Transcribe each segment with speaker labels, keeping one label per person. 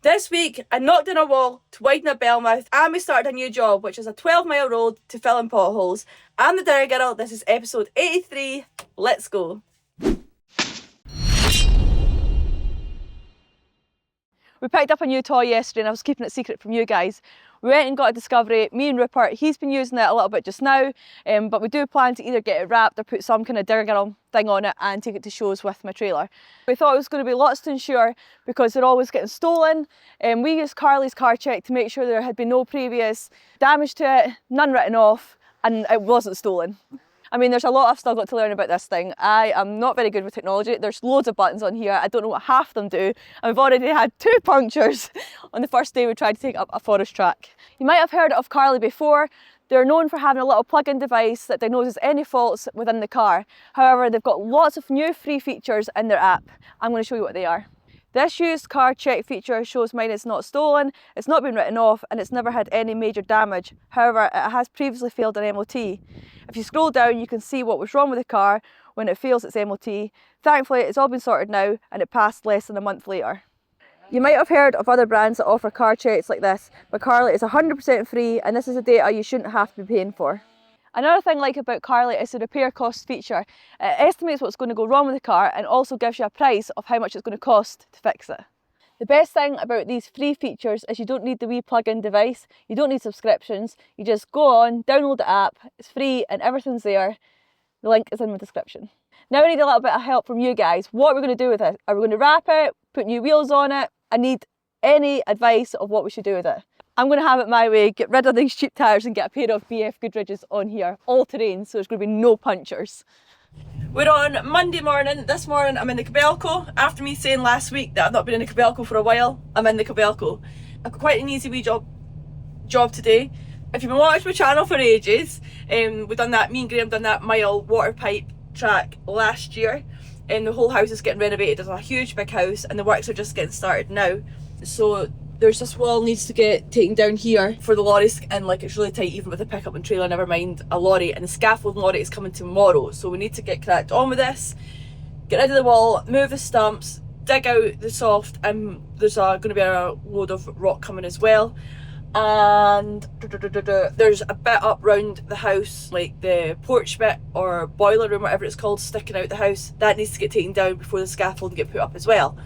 Speaker 1: This week, I knocked down a wall to widen a bellmouth and we started a new job, which is a 12-mile road to fill in potholes. I'm the Digger Girl, this is episode 83, let's go. We picked up a new toy yesterday and I was keeping it secret from you guys. We went and got a Discovery, me and Rupert, he's been using it a little bit just now, but we do plan to either get it wrapped or put some kind of Digger Girl thing on it and take it to shows with my trailer. We thought it was going to be lots to insure because they're always getting stolen. We used Carly's car check to make sure there had been no previous damage to it, none written off, and it wasn't stolen. I mean, there's a lot I've still got to learn about this thing. I am not very good with technology. There's loads of buttons on here. I don't know what half of them do. And we've already had 2 punctures on the first day we tried to take up a forest track. You might have heard of Carly before. They're known for having a little plug-in device that diagnoses any faults within the car. However, they've got lots of new free features in their app. I'm going to show you what they are. This used car check feature shows mine is not stolen, it's not been written off, and it's never had any major damage. However, it has previously failed an MOT. If you scroll down, you can see what was wrong with the car when it fails its MOT. Thankfully, it's all been sorted now, and it passed less than a month later. You might have heard of other brands that offer car checks like this, but Carly is 100% free, and this is the data you shouldn't have to be paying for. Another thing I like about Carly is the repair cost feature. It estimates what's going to go wrong with the car and also gives you a price of how much it's going to cost to fix it. The best thing about these free features is you don't need the wee plug-in device, you don't need subscriptions, you just go on, download the app, it's free and everything's there. The link is in the description. Now I need a little bit of help from you guys. What are we going to do with it? Are we going to wrap it, put new wheels on it? I need any advice of what we should do with it. I'm going to have it my way, get rid of these cheap tyres and get a pair of BF Goodridges on here, all terrain, so there's going to be no punctures. We're on Monday morning. This morning I'm in the Cabelco. After me saying last week that I've not been in the Cabelco for a while, I'm in the Cabelco. I've got quite an easy wee job today. If you've been watching my channel for ages, we've done that, me and Graham done that mile water pipe track last year, and the whole house is getting renovated. It's a huge big house and the works are just getting started now. So there's this wall needs to get taken down here for the lorries, and like it's really tight even with a pickup and trailer, never mind a lorry, and the scaffolding lorry is coming tomorrow, so we need to get cracked on with this, get rid of the wall, move the stumps, dig out the soft, and there's going to be a load of rock coming as well. And there's a bit up round the house, like the porch bit or boiler room, whatever it's called, sticking out the house, that needs to get taken down before the scaffolding get put up as well.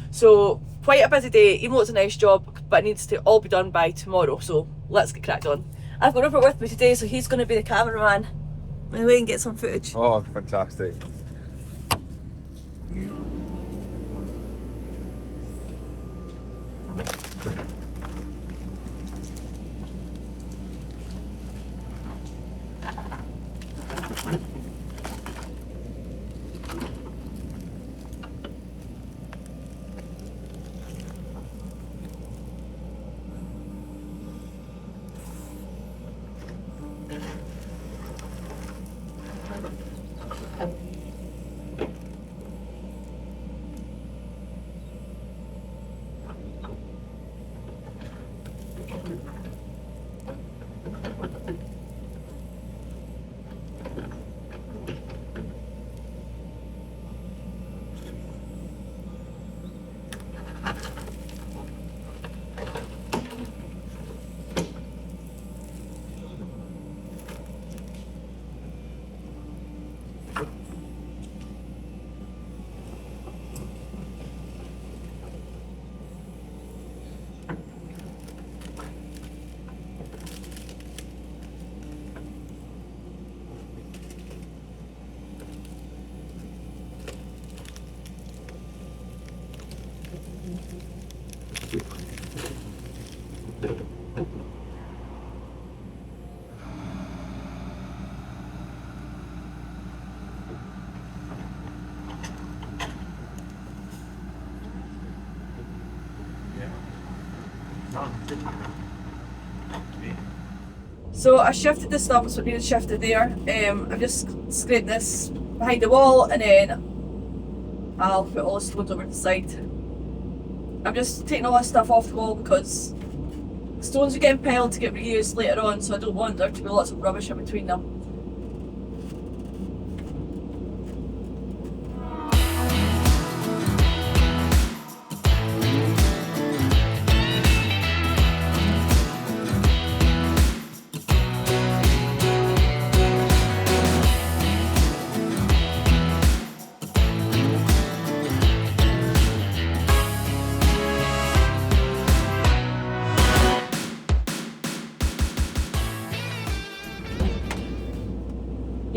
Speaker 1: So quite a busy day, even though it's a nice job, but it needs to all be done by tomorrow, so let's get cracked on. I've got Rupert with me today, so he's going to be the cameraman. I'm away and get some footage.
Speaker 2: Oh, fantastic.
Speaker 1: So I shifted the stumps, so it needed shifted there. I've just scraped this behind the wall and then I'll put all the stones over to the side. I'm just taking all this stuff off the wall because stones are getting piled to get reused later on, so I don't want there to be lots of rubbish in between them.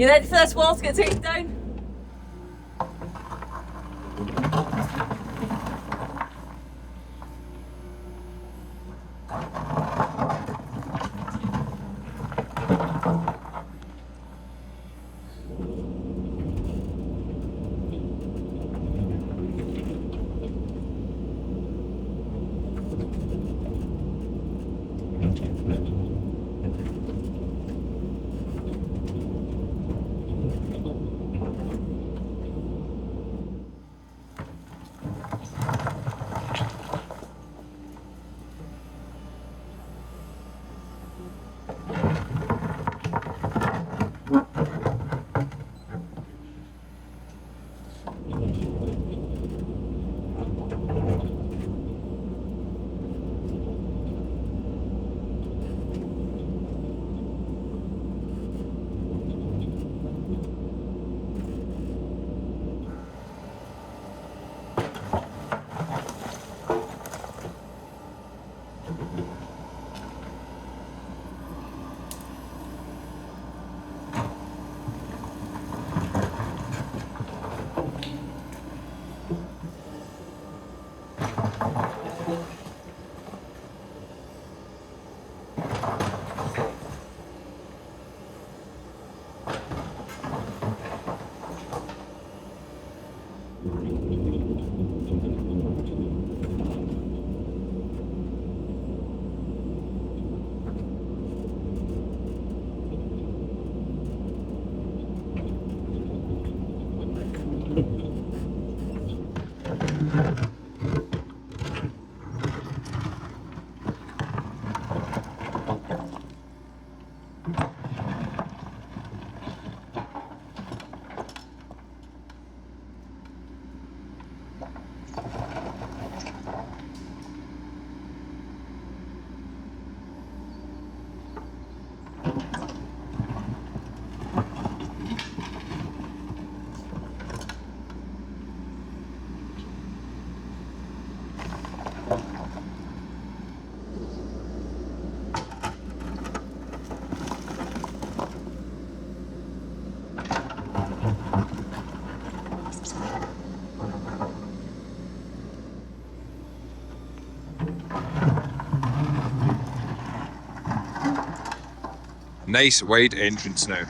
Speaker 1: You ready for this wall to get taken down?
Speaker 2: Nice wide entrance now.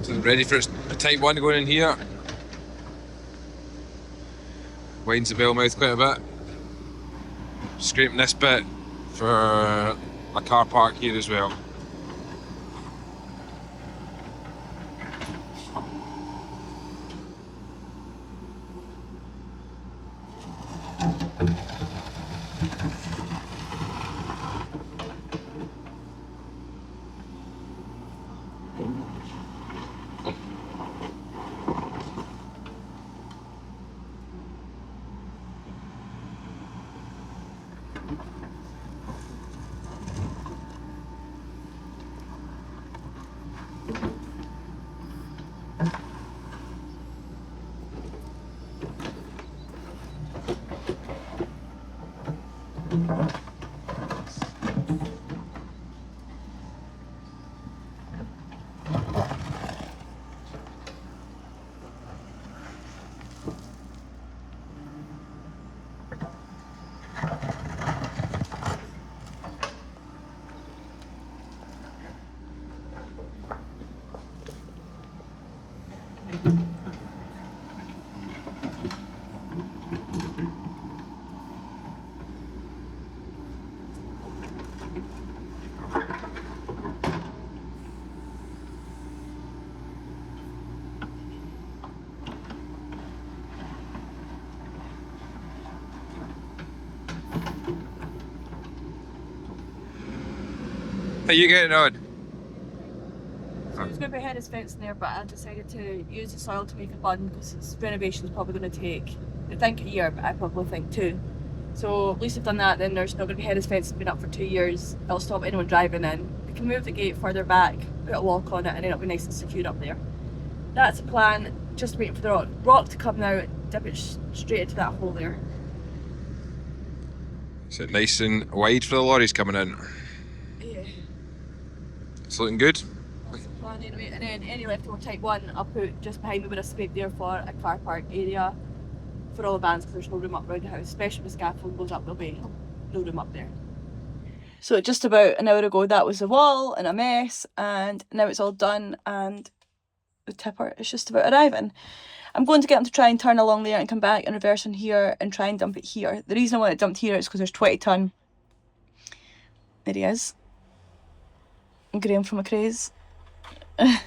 Speaker 2: So ready for a tight one going in here. Widens the bell mouth quite a bit. Scraping this bit for a car park here as well. How you getting on?
Speaker 1: I was going to be ahead of fence in there, but I decided to use the soil to make a bun because its renovation is probably going to take, I think, a year, but I probably think 2. So at least I've done that, then there's not going to be head of fence. It's been up for 2 years. It'll stop anyone driving in. We can move the gate further back, put a lock on it, and then it'll be nice and secure up there. That's the plan, just waiting for the rock to come now, dip it straight into that hole there.
Speaker 2: Is it nice and wide for the lorries coming in?
Speaker 1: Yeah.
Speaker 2: It's looking good.
Speaker 1: That's the plan anyway. And then any leftover type 1 I'll put just behind me with a space there for a car park area for all the vans, because there's no room up around the house, especially when the scaffold goes up, there'll be no room up there. So just about an hour ago that was the wall and a mess, and now it's all done and the tipper is just about arriving. I'm going to get him to try and turn along there and come back and reverse in here and try and dump it here. The reason I want it dumped here is because there's 20 tonne. There he is. Graham from a craze. I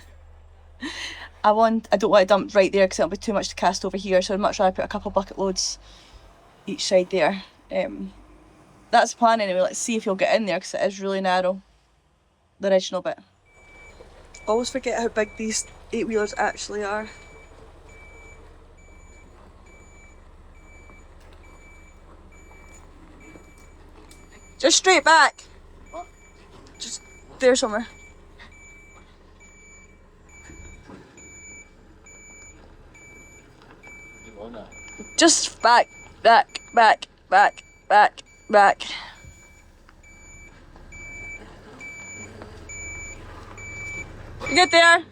Speaker 1: don't want it dumped right there because it'll be too much to cast over here, so I'd much rather put a couple bucket loads each side there. That's the plan anyway. Let's see if he'll get in there because it is really narrow, the original bit. Always forget how big these 8-wheelers actually are. Just straight back. What? Just there somewhere. Just back, back, back, back, back, back. You get there?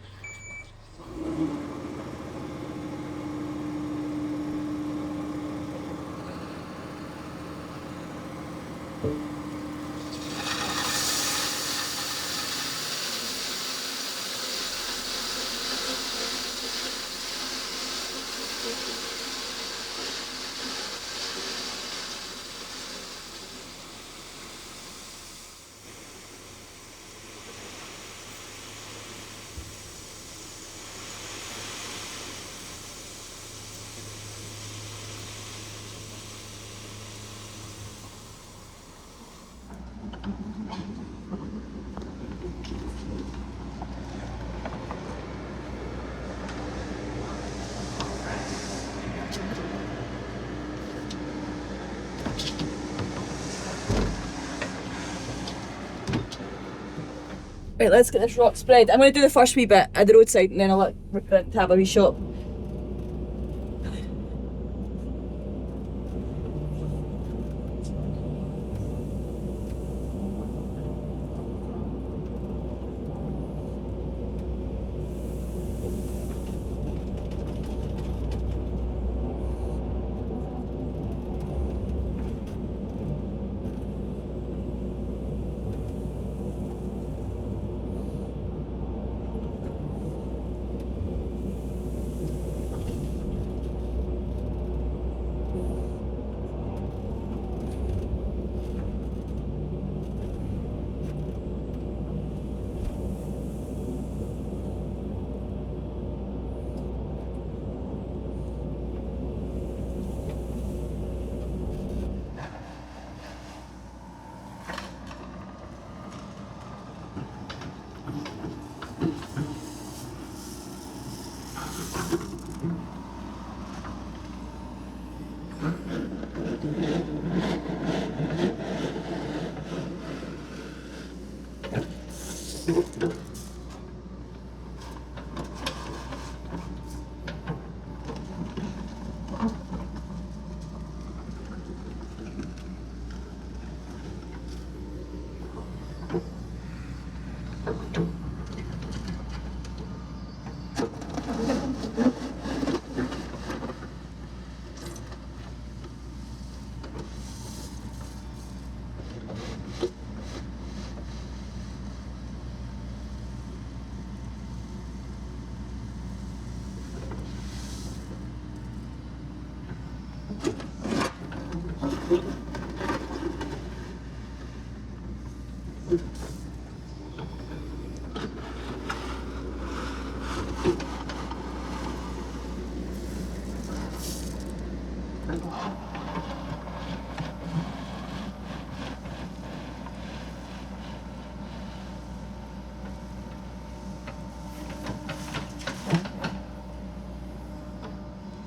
Speaker 1: Right, let's get this rock spread. I'm going to do the first wee bit at the roadside and then I'll let Rupert have a wee shot.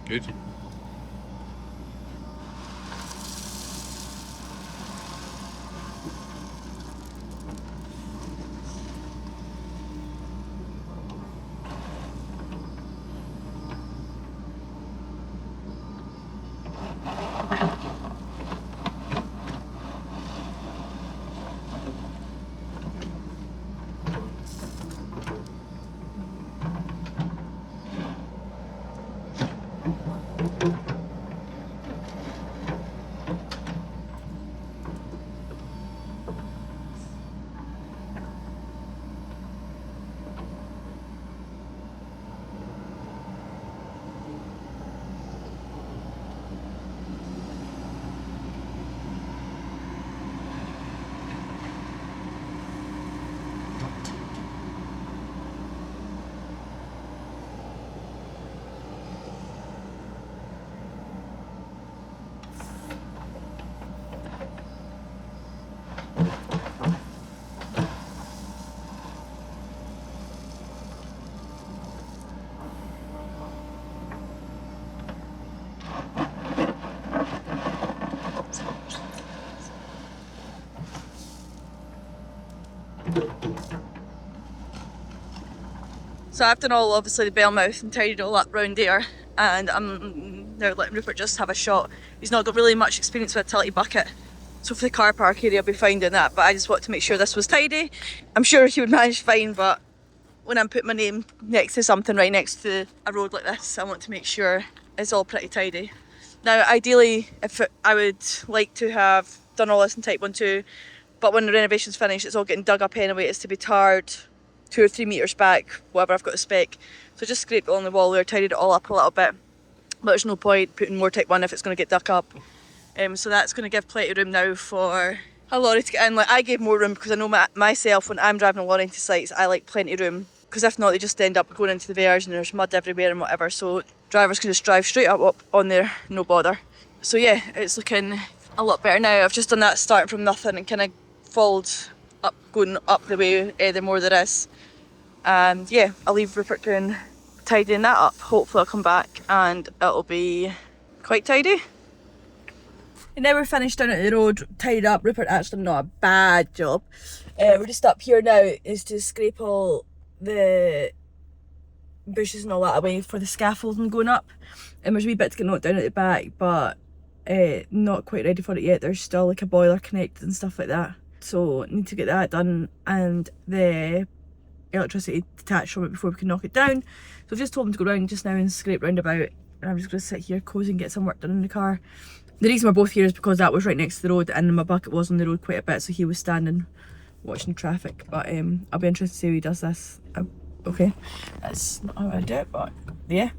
Speaker 2: Good.
Speaker 1: So I've done all, obviously, the bell mouth and tidied it all up round there, and I'm now letting Rupert just have a shot. He's not got really much experience with a tilty bucket, so for the car park area I'll be fine doing that, but I just want to make sure this was tidy. I'm sure he would manage fine, but when I'm putting my name next to something right next to a road like this, I want to make sure it's all pretty tidy. Now ideally, I would like to have done all this in type 1 too, but when the renovation's finished it's all getting dug up anyway. It's to be tarred 2 or 3 metres back, whatever I've got to spec. So just scraped it on the wall there, tidied it all up a little bit. But there's no point putting more type 1 if it's going to get dug up. So that's going to give plenty of room now for a lorry to get in. Like, I gave more room because I know myself, when I'm driving a lorry into sites, I like plenty of room. Because if not, they just end up going into the verge and there's mud everywhere and whatever. So drivers can just drive straight up on there, no bother. So yeah, it's looking a lot better now. I've just done that starting from nothing and kind of followed up, going up the way the more there is. And yeah, I'll leave Rupert doing tidying that up. Hopefully I'll come back and it'll be quite tidy. And now we're finished down at the road, tidied up. Rupert actually done not a bad job. We're just up here now is to scrape all the bushes and all that away for the scaffolding going up. And there's a wee bit to get knocked down at the back, but not quite ready for it yet. There's still like a boiler connected and stuff like that. So need to get that done and the electricity detached from it before we can knock it down. So I've just told him to go round just now and scrape round about, and I'm just going to sit here cozy and get some work done in the car. The reason we're both here is because that was right next to the road and my bucket was on the road quite a bit, so he was standing watching traffic. But I'll be interested to see how he does this. Okay, that's not how I do it, but yeah.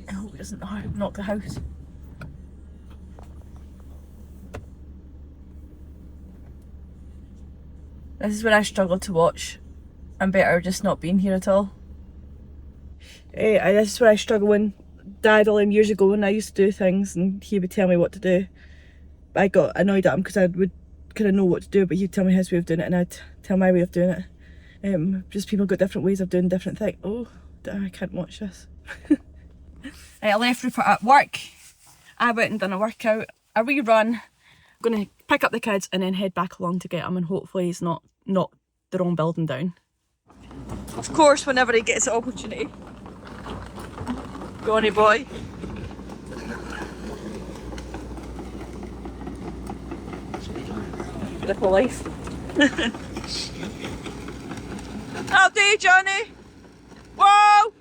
Speaker 1: I hope he doesn't knock the house. This is where I struggle to watch. I'm better just not being here at all. This is where I struggle when Dad all them years ago when I used to do things and he would tell me what to do. I got annoyed at him because I would kind of know what to do, but he'd tell me his way of doing it and I'd tell my way of doing it. Just people got different ways of doing different things. Oh, I can't watch this. I left Rupert at work. I went and done a workout, a wee run. I'm going to pick up the kids and then head back along to get him, and hopefully he's not knocked the wrong building down. Of course, whenever he gets the opportunity. Go on, boy. Beautiful life. After you, Johnny. Whoa!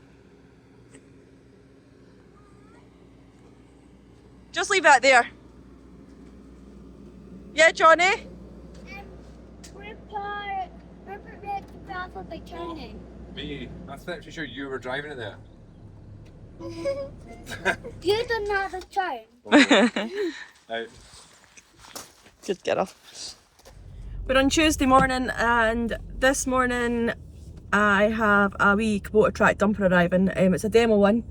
Speaker 1: Just leave that there. Yeah, Johnny?
Speaker 3: Rupert read the Pothole by turning.
Speaker 2: Me? I'm not sure you were driving it there.
Speaker 3: You don't know how to turn.
Speaker 2: Out.
Speaker 1: Good girl. We're on Tuesday morning, and this morning I have a wee Kubota track dumper arriving. It's a demo one,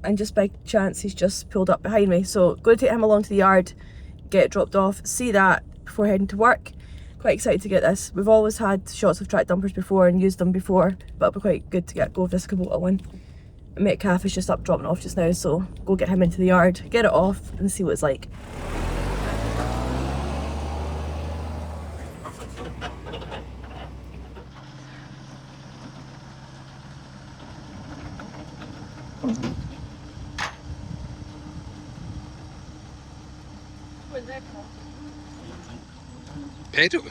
Speaker 1: and just by chance he's just pulled up behind me. So going to take him along to the yard, get it dropped off, see that before heading to work. Quite excited to get this. We've always had shots of track dumpers before and used them before, but it'll be quite good to get go with this Kubota one. Metcalf is just up dropping it off just now, so go get him into the yard, get it off and see what it's like.
Speaker 2: Pedal.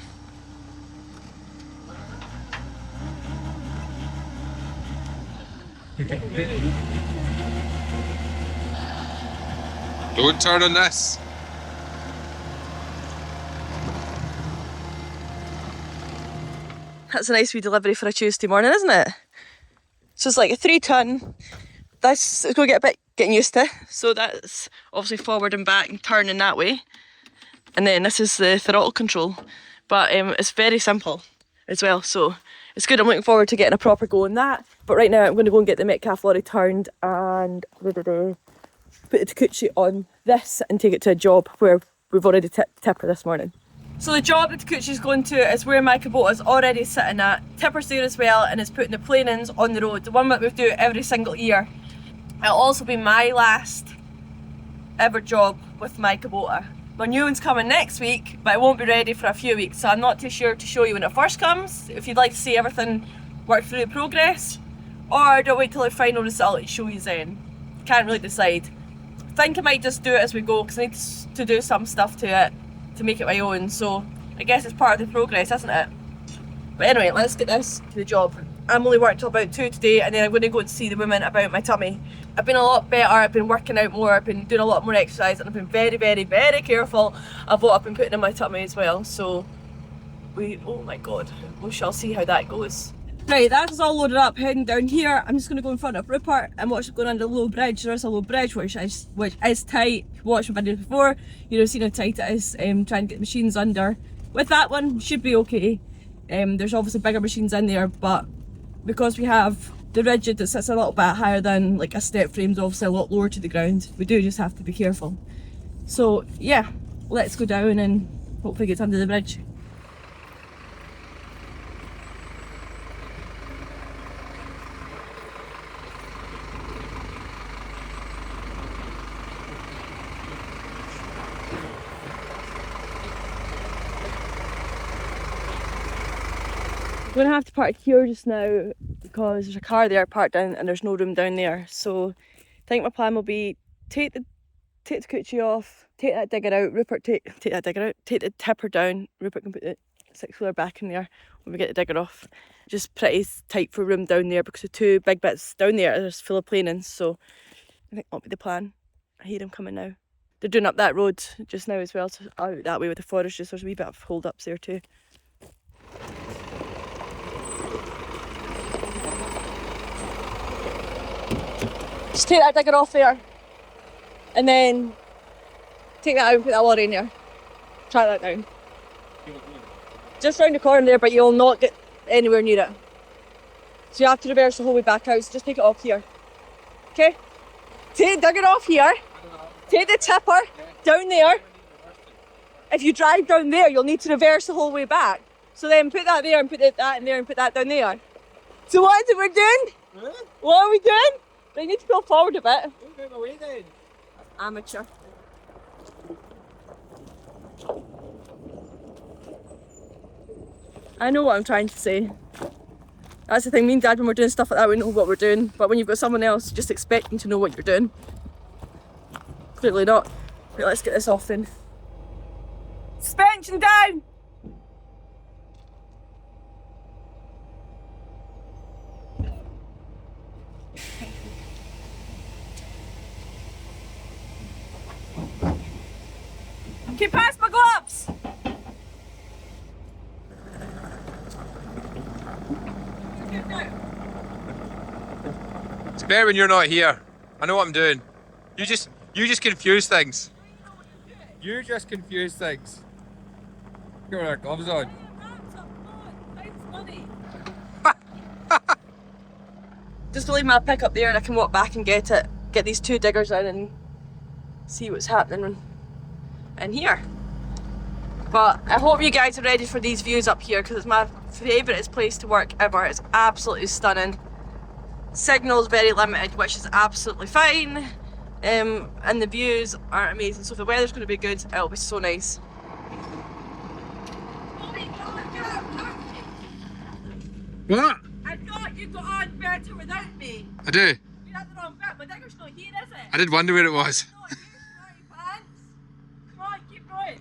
Speaker 2: Don't turn on this.
Speaker 1: That's a nice wee delivery for a Tuesday morning, isn't it? So it's like a 3-ton. That's it's going to get a bit getting used to. So that's obviously forward and back and turning that way. And then this is the throttle control. But it's very simple as well, so it's good. I'm looking forward to getting a proper go on that. But right now I'm going to go and get the Metcalf lorry turned and put the Takeuchi on this and take it to a job where we've already tipper this morning. So the job the Takeuchi's going to is where my Kubota's already sitting at. Tipper's there as well, and it's putting the planings on the road. The one that we do every single year. It'll also be my last ever job with my Kubota. My new one's coming next week, but it won't be ready for a few weeks, so I'm not too sure to show you when it first comes, if you'd like to see everything work through the progress, or do I wait till the final result and show you then. Can't really decide. I think I might just do it as we go, because I need to do some stuff to it to make it my own, so I guess it's part of the progress, isn't it? But anyway, let's get this to the job. I'm only worked till about 2 today, and then I'm going to go and see the woman about my tummy. I've been a lot better, I've been working out more, I've been doing a lot more exercise, and I've been very, very, very careful of what I've been putting in my tummy as well. So oh my god, we shall see how that goes. Right, that is all loaded up, heading down here. I'm just going to go in front of Rupert and watch going under the low bridge. There is a low bridge which is tight. If you watched my video before, you'd have seen how tight it is, trying to get machines under. With that one, should be okay. There's obviously bigger machines in there, but because we have the rigid that sits a little bit higher than like a step frame's obviously a lot lower to the ground, we do just have to be careful. So yeah, let's go down and hopefully get under the bridge. I'm going to have to park here just now because there's a car there parked in and there's no room down there. So I think my plan will be take the Takeuchi off, take that digger out, Rupert take the tipper down, Rupert can put the 6-wheeler back in there when we get the digger off. Just pretty tight for room down there because the 2 big bits down there are just full of planings, so I think that'll be the plan. I hear them coming now. They're doing up that road just now as well, so out that way with the forestry, so there's a wee bit of hold ups there too. Just take that digger off there and then take that out and put that lorry in there. Track that down. Just round the corner there, but you'll not get anywhere near it. So you have to reverse the whole way back out, so just take it off here. Okay? Take the digger off here, take the tipper down there. If you drive down there, you'll need to reverse the whole way back. So then put that there and put that in there and put that down there. So what is it we're doing?
Speaker 4: Huh?
Speaker 1: What are we doing? I need to go forward a bit.
Speaker 4: Move out of the way then.
Speaker 1: Amateur. I know what I'm trying to say. That's the thing, me and Dad, when we're doing stuff like that, we know what we're doing. But when you've got someone else just expecting to know what you're doing, clearly not. Right, let's get this off then. Suspension down!
Speaker 2: better when you're not here. I know what I'm doing. You just confuse things. You just confuse things. Got our gloves on.
Speaker 1: Just to leave my pickup there and I can walk back and get it. Get these two diggers in and see what's happening in here. But I hope you guys are ready for these views up here because it's my favourite place to work ever. It's absolutely stunning. Signal's very limited, which is absolutely fine. And the views are amazing. So if the weather's going to be good, it'll be so nice.
Speaker 2: What?
Speaker 1: I thought you got on better without me.
Speaker 2: I do.
Speaker 1: You're at the wrong bit. My digger's not here, is it?
Speaker 2: I did wonder where it was.
Speaker 1: No, you snotty pants. Come on, keep going.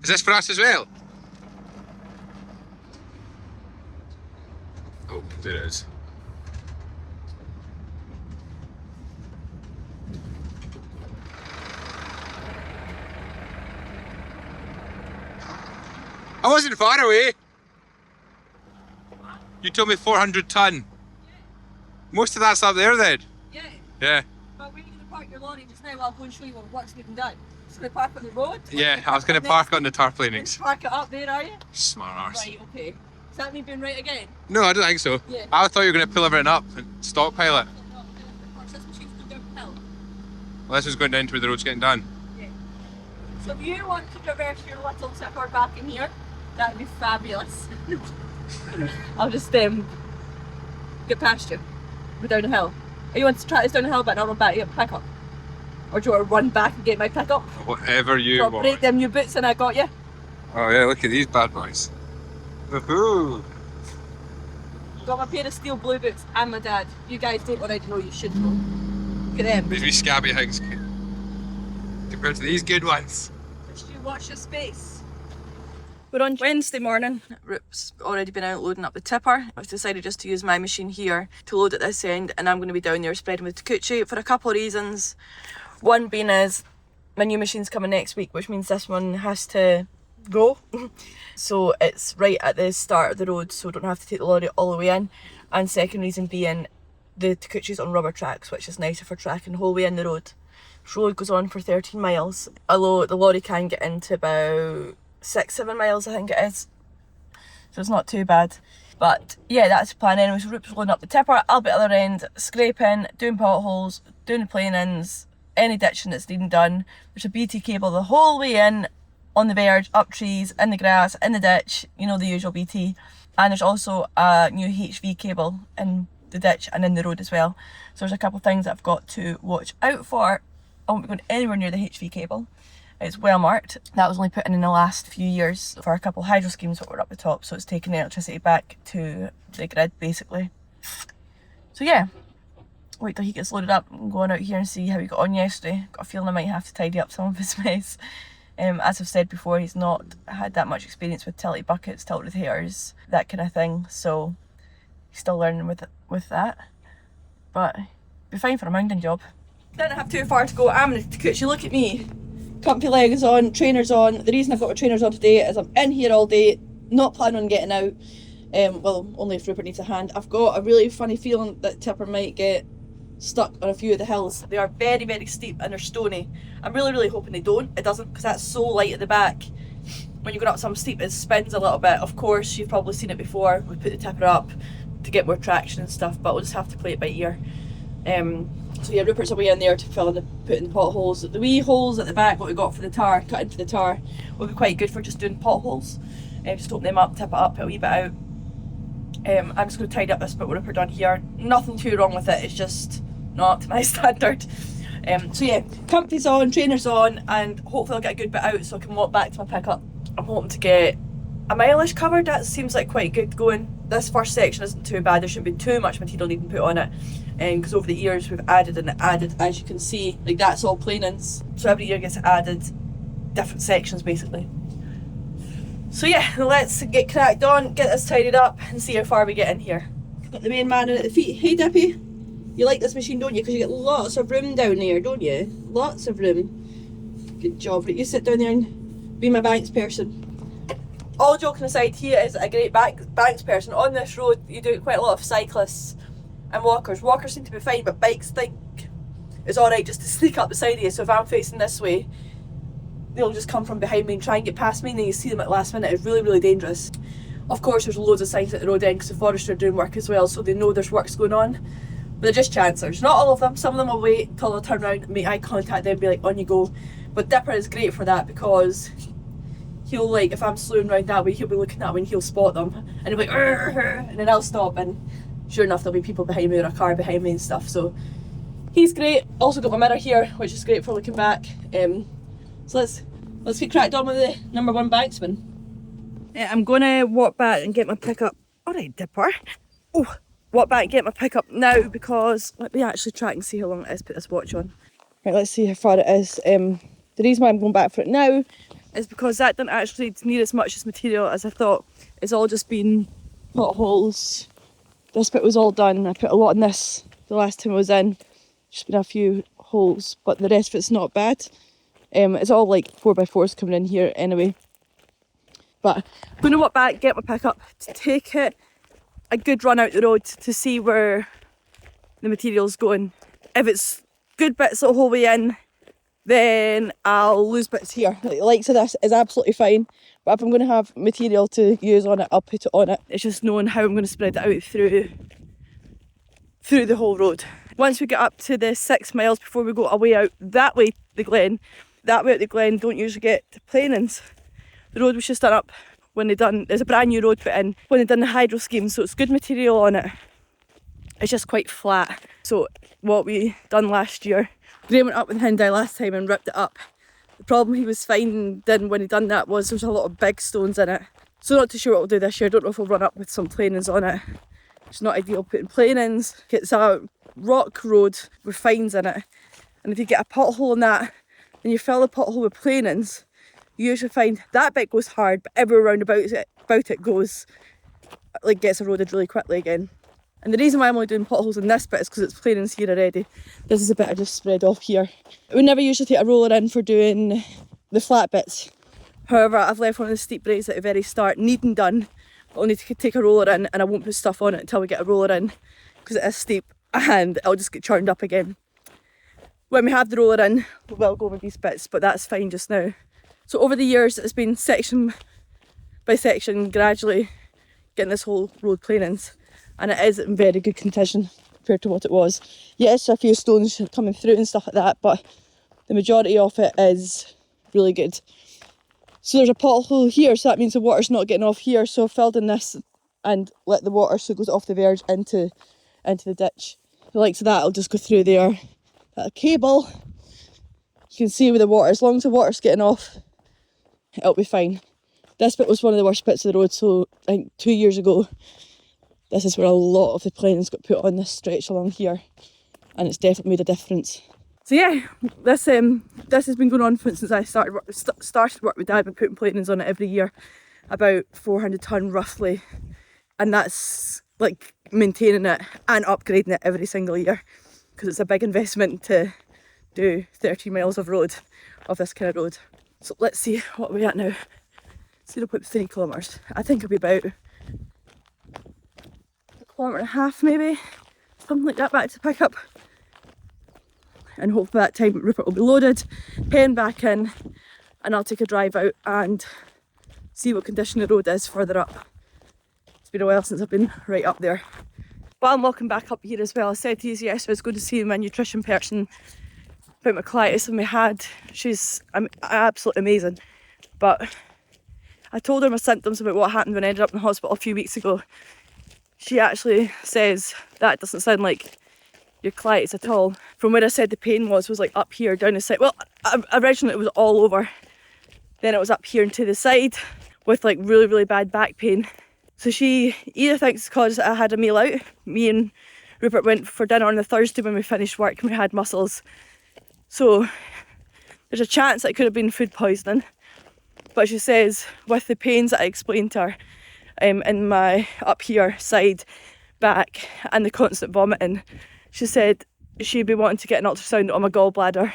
Speaker 2: Is this for us as well? Oh, there it is. I wasn't far away. You told me 400 ton.
Speaker 1: Yeah.
Speaker 2: Most of that's up there then?
Speaker 1: Yeah.
Speaker 2: Yeah.
Speaker 1: But where are you going to park your lorry just now? I'll go and show you what work's getting done. Just going to park on the road?
Speaker 2: Yeah, I was going to park on the tarpaulings.
Speaker 1: Park it up there, are you?
Speaker 2: Smart arse.
Speaker 1: Right, okay. Is that me being right again?
Speaker 2: No, I don't think so.
Speaker 1: Yeah.
Speaker 2: I thought you were going to pull everything up and stockpile it.
Speaker 1: No, this machine's going down the hill.
Speaker 2: Well, this is going down to where the road's getting done.
Speaker 1: Yeah. So if you want to traverse your little tipper back in here, that would be fabulous. I'll just get past you. We're down the hill. Or you want to try this down the hill but I'll run back to get my pickup? Or do you want to run back and get my pickup?
Speaker 2: Whatever you
Speaker 1: I'll
Speaker 2: want.
Speaker 1: break them new boots and I got you.
Speaker 2: Oh yeah, look at these bad boys. Woohoo!
Speaker 1: Got my pair of steel blue boots and my dad. You guys don't already know, you should know. Look at them.
Speaker 2: These wee scabby things compared to these good ones.
Speaker 1: Just you watch your space. We're on Wednesday morning. Rupert's already been out loading up the tipper. I've decided just to use my machine here to load at this end and I'm going to be down there spreading with Takuchi for a couple of reasons. One being is my new machine's coming next week, which means this one has to go. So it's right at the start of the road, so I don't have to take the lorry all the way in. And second reason being the Takuchi's on rubber tracks, which is nicer for tracking the whole way in the road. The road goes on for 13 miles, although the lorry can get into about 6-7 miles, I think it is. So it's not too bad. But yeah, that's the plan anyway. So Rupert's loading up the tipper, I'll be at the other end, scraping, doing potholes, doing the plane-ins, any ditching that's needing done. There's a BT cable the whole way in, on the verge, up trees, in the grass, in the ditch, you know, the usual BT. And there's also a new HV cable in the ditch and in the road as well. So there's a couple of things that I've got to watch out for. I won't be going anywhere near the HV cable. It's well marked. That was only put in the last few years for a couple of hydro schemes that were up the top, so it's taking the electricity back to the grid basically. So yeah, wait till he gets loaded up and going out here and see how he got on yesterday. Got a feeling I might have to tidy up some of his mess. As I've said before, he's not had that much experience with tilty buckets, tilt rotors, that kind of thing, so he's still learning with that. But be fine for a mountain job. Didn't have too far to go. I'm in the Takuchi, look at me. Comfy legs on, trainers on. The reason I've got my trainers on today is I'm in here all day, not planning on getting out. Well, only if Rupert needs a hand. I've got a really funny feeling that tipper might get stuck on a few of the hills. They are very, very steep and they're stony. I'm really, really hoping they don't. It doesn't, because that's so light at the back. When you go up some steep, it spins a little bit. Of course, you've probably seen it before. We put the tipper up to get more traction and stuff, but we'll just have to play it by ear. So yeah, Rupert's away in there to fill in put in the potholes. The wee holes at the back, what we got for the tar, cut into the tar, will be quite good for just doing potholes. Just open them up, tip it up, put a wee bit out. I'm just going to tidy up this bit with Rupert done here. Nothing too wrong with it, it's just not up to my standard. So yeah, comfy's on, trainers on, and hopefully I'll get a good bit out so I can walk back to my pickup. I'm hoping to get a mile-ish covered. That seems like quite good going. This first section isn't too bad, there shouldn't be too much material needing put on it. Because over the years we've added and added, as you can see, like that's all plane-ins. So every year gets added, different sections basically. So yeah, let's get cracked on, get this tidied up and see how far we get in here. Got the main man in at the feet. Hey Dippy, you like this machine, don't you? Because you get lots of room down there, don't you? Lots of room. Good job. Right, you sit down there and be my banks person. All joking aside, he is a great banks person. On this road you do quite a lot of cyclists and walkers. Walkers seem to be fine, but bikes think it's alright just to sneak up the side of you. So if I'm facing this way, they'll just come from behind me and try and get past me, and then you see them at the last minute. It's really, really dangerous. Of course, there's loads of signs at the road end because the forestry are doing work as well, so they know there's works going on. But they're just chancers. Not all of them. Some of them will wait till they'll turn around and make eye contact, then be like, on you go. But Dipper is great for that because he'll, like, if I'm slowing round that way, he'll be looking that way and he'll spot them. And he'll be like, "Arr!" And then I'll stop, and sure enough, there'll be people behind me or a car behind me and stuff. So he's great. Also got my mirror here, which is great for looking back. So let's get cracked on with the number 1 banksman. Yeah, I'm gonna walk back and get my pickup. Alright, Dipper. Oh, walk back and get my pickup now because let me actually track and see how long it is. Put this watch on. Right, let's see how far it is. The reason why I'm going back for it now is because that didn't actually need as much as material as I thought. It's all just been potholes. This bit was all done. I put a lot in this the last time I was in. Just been a few holes, but the rest of it's not bad. It's all like 4x4s coming in here anyway. But I'm going to walk back, get my pickup, to take it a good run out the road to see where the material's going. If it's good bits the whole way in, then I'll lose bits here. Like the likes of this is absolutely fine. But if I'm going to have material to use on it, I'll put it on it. It's just knowing how I'm going to spread it out through the whole road. Once we get up to the 6 miles before we go away out that way, the glen, that way out the glen don't usually get planings. The road was just done up when they done, there's a brand new road put in when they done the hydro scheme, so it's good material on it. It's just quite flat. So what we done last year, Graham went up with Hyundai last time and ripped it up. The problem he was finding when he done that was there's a lot of big stones in it. So not too sure what we'll do this year. I don't know if we'll run up with some planings on it. It's not ideal putting planings. It's a rock road with fines in it. And if you get a pothole in that and you fill the pothole with planings, you usually find that bit goes hard, but everywhere around about it goes, like, gets eroded really quickly again. And the reason why I'm only doing potholes in this bit is because it's planings here already. This is a bit I just spread off here. We never usually take a roller in for doing the flat bits. However, I've left one of the steep braids at the very start needing done. I'll need to take a roller in and I won't put stuff on it until we get a roller in because it is steep and it'll just get churned up again. When we have the roller in, we will go over these bits, but that's fine just now. So over the years, it's been section by section, gradually getting this whole road planings, and it is in very good condition compared to what it was. Yes, a few stones coming through and stuff like that, but the majority of it is really good. So there's a pothole here, so that means the water's not getting off here, so I filled in this and let the water so it goes off the verge into the ditch. The likes of that will just go through there. That cable, you can see with the water, as long as the water's getting off, it'll be fine. This bit was one of the worst bits of the road, so I think 2 years ago, this is where a lot of the planings got put on this stretch along here, and it's definitely made a difference. So yeah, this has been going on since I started work with Dad. I've been putting planings on it every year, about 400 tonne roughly, and that's like maintaining it and upgrading it every single year, because it's a big investment to do 30 miles of road, of this kind of road. So let's see what we're at now. 0.3 kilometres. I think it'll be about 1.5 kilometres maybe, something like that, back to pick up. And hopefully that time Rupert will be loaded, pen back in, and I'll take a drive out and see what condition the road is further up. It's been a while since I've been right up there. But I'm walking back up here as well. I said to you yesterday I was going to see my nutrition person about my colitis and we had. She's absolutely amazing. But I told her my symptoms about what happened when I ended up in hospital a few weeks ago. She actually says that doesn't sound like your colitis at all. From where I said the pain was like up here, down the side. Well, originally it was all over. Then it was up here and to the side with like really, really bad back pain. So she either thinks it's because I had a meal out. Me and Rupert went for dinner on the Thursday when we finished work and we had mussels. So there's a chance that it could have been food poisoning. But she says with the pains that I explained to her in my up here side, back, and the constant vomiting, she said she'd be wanting to get an ultrasound on my gallbladder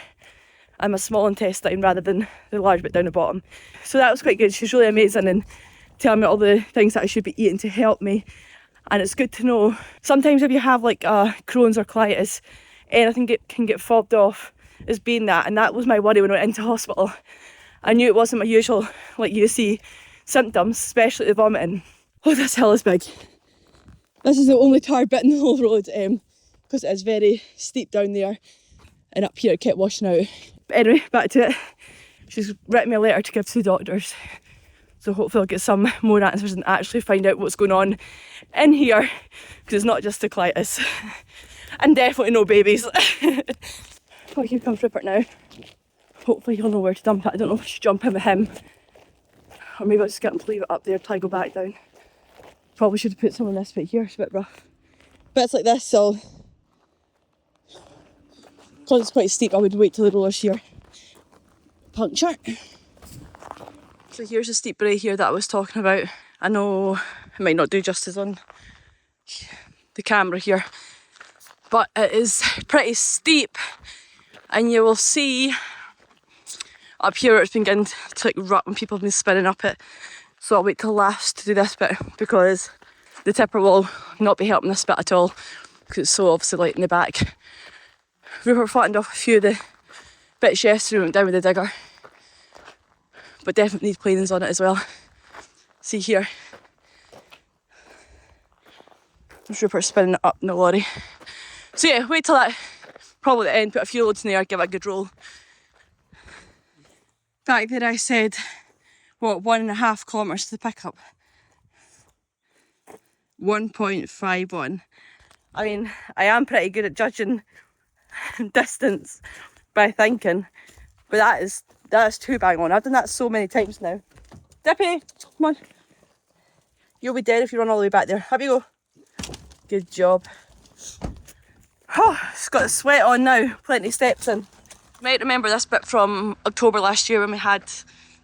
Speaker 1: and my small intestine rather than the large bit down the bottom. So that was quite good. She's really amazing and telling me all the things that I should be eating to help me. And it's good to know. Sometimes if you have like Crohn's or colitis, anything can get fobbed off as being that, and that was my worry when I went into hospital. I knew it wasn't my usual, like you see, symptoms, especially the vomiting. Oh, this hill is big. This is the only tarred bit in the whole road, because it is very steep down there, and up here it kept washing out. But anyway, back to it. She's written me a letter to give to the doctors, so hopefully I'll get some more answers and actually find out what's going on in here, because it's not just the colitis. And definitely no babies. Oh, here comes Rupert now. Hopefully he'll know where to dump it. I don't know if I should jump in with him, or maybe I'll just get him to leave it up there till I go back down. Probably should have put some on this bit here, it's a bit rough. Bits like this, so because it's quite steep, I would wait till the rollers here puncture. So here's the steep brae here that I was talking about. I know it might not do justice on the camera here, but it is pretty steep, and you will see up here it's been getting to like rut when people have been spinning up it. So I'll wait till last to do this bit, because the tipper will not be helping this bit at all, because it's so obviously light in the back. Rupert flattened off a few of the bits yesterday, went down with the digger, but definitely need planings on it as well. See here, there's Rupert spinning it up in the lorry. So yeah, wait till that, probably at the end, put a few loads in there, give it a good roll. Back there I said, what, 1.5 kilometres to the pickup? 1.51. I mean, I am pretty good at judging distance by thinking, but that is too bang on. I've done that so many times now. Dippy, come on. You'll be dead if you run all the way back there. Up you go. Good job. Oh, it's got the sweat on now. Plenty of steps in. You might remember this bit from October last year when we had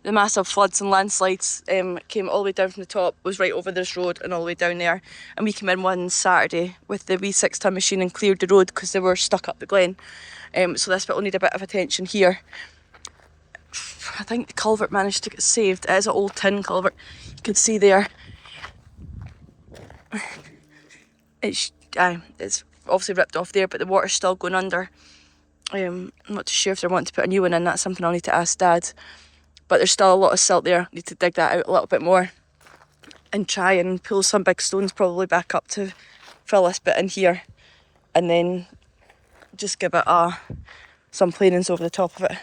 Speaker 1: the massive floods and landslides. Came all the way down from the top, was right over this road and all the way down there. And we came in one Saturday with the wee 6-ton machine and cleared the road because they were stuck up the glen. So this bit will need a bit of attention here. I think the culvert managed to get saved. It is an old tin culvert. You can see there. It's obviously ripped off there, but the water's still going under. I'm not too sure if they're wanting to put a new one in. That's something I'll need to ask Dad. But there's still a lot of silt there. Need to dig that out a little bit more and try and pull some big stones probably back up to fill this bit in here, and then just give it some planings over the top of it.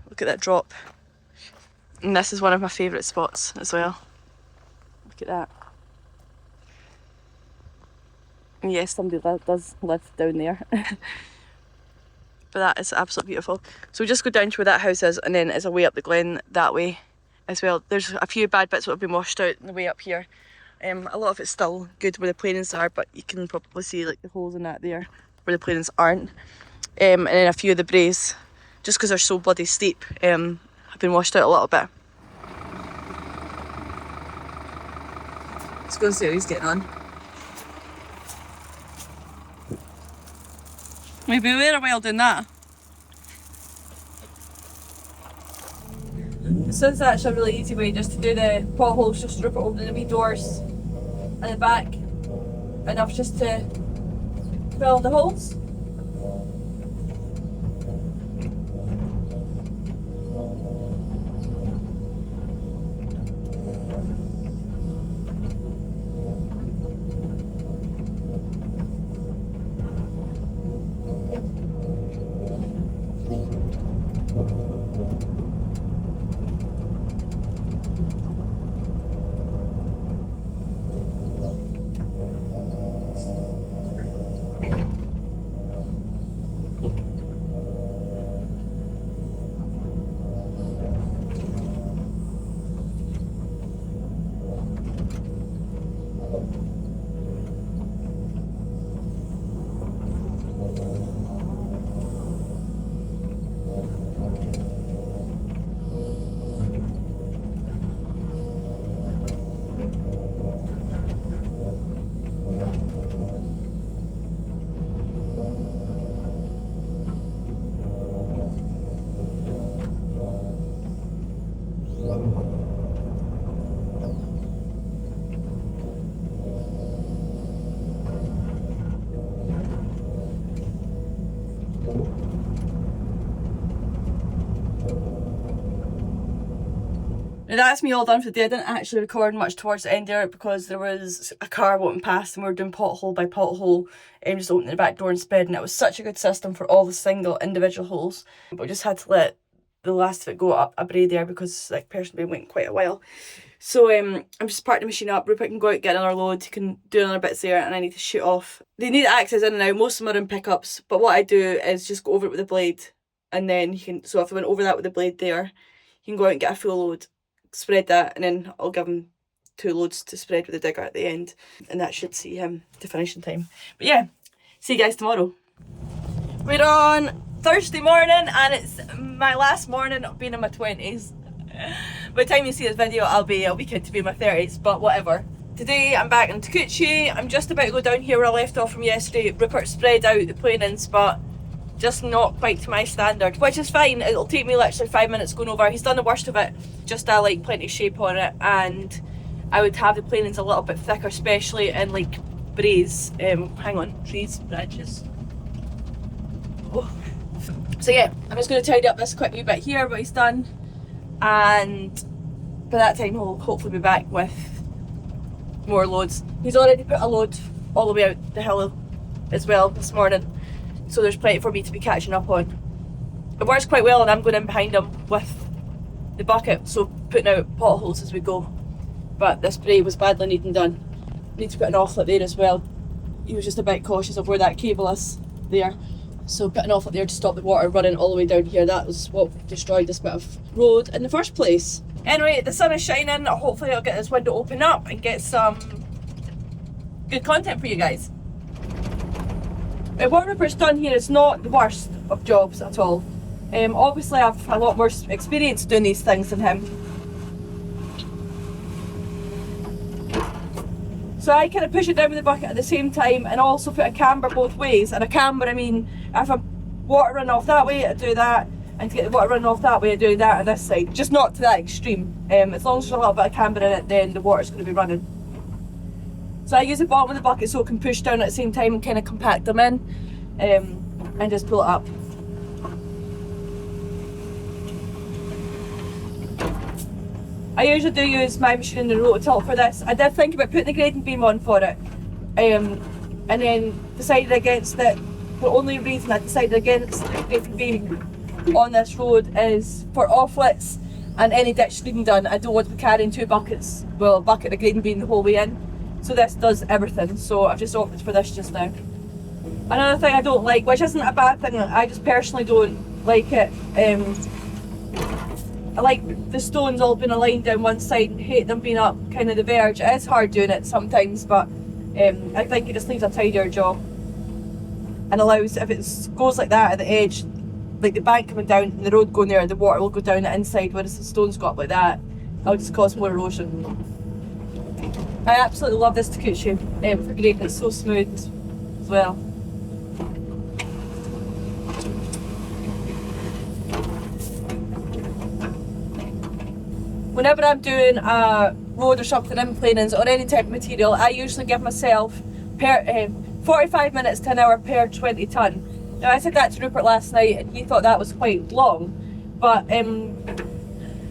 Speaker 1: Look at that drop. And this is one of my favourite spots as well. Look at that. And yes, somebody does live down there. But that is absolutely beautiful. So we just go down to where that house is, and then it's a way up the glen that way as well. There's a few bad bits that have been washed out on the way up here. A lot of it's still good where the planings are, but you can probably see like the holes in that there where the planings aren't. And then a few of the braes, just because they're so bloody steep, have been washed out a little bit. Let's go and see how he's getting on. Maybe we were a while doing that. So it's actually a really easy way just to do the potholes, just rip it open the wee doors at the back. Enough just to fill the holes. Now that's me all done for the day. I didn't actually record much towards the end there because there was a car walking past and we were doing pothole by pothole and just opening the back door and spreading. It was such a good system for all the single individual holes, but we just had to let the last of it go up a brae there because like person been waiting quite a while. So I'm just parking the machine up. Rupert can go out and get another load. He can do another bits there and I need to shoot off. They need access in and out. Most of them are in pickups, but what I do is just go over it with the blade and then he can, so if I went over that with the blade there, he can go out and get a full load, spread that, and then I'll give him 2 loads to spread with the digger at the end, and that should see him to finishing time. But yeah, see you guys tomorrow. We're on Thursday morning and it's my last morning of being in my 20s. By the time you see this video I'll be a weekend to be in my 30s, but whatever. Today I'm back in Takuchi. I'm just about to go down here where I left off from yesterday. Rupert spread out the planings, but just not quite to my standard, which is fine. It'll take me literally 5 minutes going over. He's done the worst of it, just like plenty of shape on it, and I would have the planings a little bit thicker, especially in like braes. Hang on, trees, branches. Oh. So yeah, I'm just going to tidy up this quick wee bit here, what he's done, and by that time he'll hopefully be back with more loads. He's already put a load all the way out the hill as well this morning, so there's plenty for me to be catching up on. It works quite well and I'm going in behind him with the bucket, so putting out potholes as we go. But this brae was badly needing done. Need to put an offlet there as well. He was just a bit cautious of where that cable is there. So put an offlet there to stop the water running all the way down here. That was what destroyed this bit of road in the first place. Anyway, the sun is shining. Hopefully I'll get this window open up and get some good content for you guys. What Rupert's done here is not the worst of jobs at all. Obviously I've a lot more experience doing these things than him. So I kind of push it down with the bucket at the same time and also put a camber both ways. And a camber, I mean, if I'm water running off that way, I do that. And to get the water running off that way, I do that on this side. Just not to that extreme. As long as there's a little bit of camber in it, then the water's going to be running. So I use the bottom of the bucket so it can push down at the same time and kind of compact them in, and just pull it up. I usually do use my machine in the rototilt for this. I did think about putting the grading beam on for it, and then decided against it. The only reason I decided against the grading beam on this road is for offlets and any ditch screening done. I don't want to be carrying 2 buckets, well, a bucket of grading beam the whole way in. So this does everything, so I've just opted for this just now. Another thing I don't like, which isn't a bad thing, I just personally don't like it, I like the stones all being aligned down one side and hate them being up kind of the verge. It is hard doing it sometimes, but I think it just leaves a tidier job and allows, if it goes like that at the edge, like the bank coming down and the road going there, the water will go down the inside, whereas the stones go up like that, it'll just cause more erosion. I absolutely love this Takuchi for grading. It's so smooth as well. Whenever I'm doing a road or something in planings or any type of material, I usually give myself 45 minutes to an hour per 20 tonne. Now I said that to Rupert last night and he thought that was quite long, but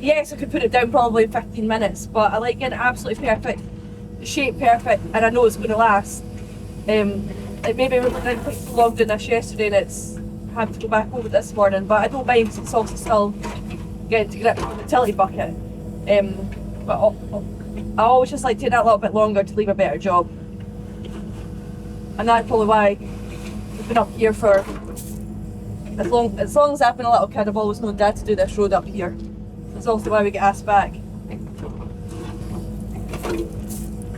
Speaker 1: yes, I could put it down probably in 15 minutes, but I like getting absolutely perfect, the shape perfect, and I know it's going to last. Like maybe we didn't take too long doing this yesterday and it's had to go back over this morning, but I don't mind because it's also still getting to grip with the utility bucket. But I always just like taking that a little bit longer to leave a better job, and that's probably why I've been up here for as long as I've been a little kid. I've always known Dad to do this road up here. That's also why we get asked back.